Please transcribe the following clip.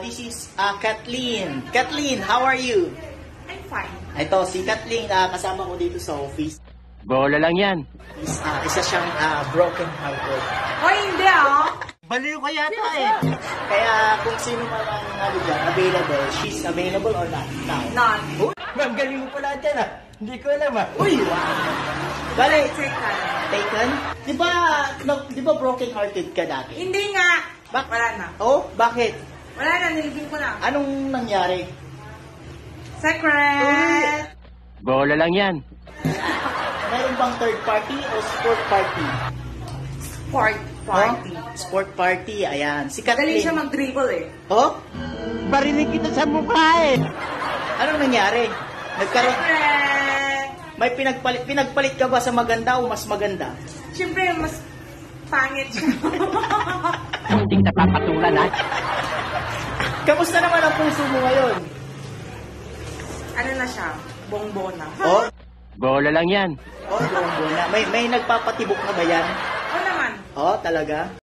This is Kathleen. Kathleen, how are you? I'm fine. Ito, si Kathleen, kasama ko dito sa office. Bola lang yan. Isa siyang broken hearted. Hoy, hindi ah. Baliw ka yata eh. Kaya kung sino man ang dyan, available, she's available or not? Now. None. Ma'am, galing mo pala dyan Hindi ko alam Uy, wow. Bale, taken? Di ba broken hearted ka dati? Hindi nga. Wala na. Oh, bakit? Wala na, nilibing ko na. Anong nangyari? Secret! Bola lang yan. Mayroon bang third party o sport party? Sport party. Oh? Sport party, ayan. Si Dali Kathleen. siya mag-dribble eh. Oh? Barinig kita sa mukha eh. Anong nangyari? Nagkaroon... Secret! May pinagpalit ka ba sa maganda o mas maganda? Siyempre, mas pangit siya. Hindi kita papatulan ha. Kamusta naman ang puso mo ngayon? Ano na siya? Bongbona. Oh? Bola lang yan. Oh, na. May nagpapatibok na ba yan? Oo naman. Oh, talaga?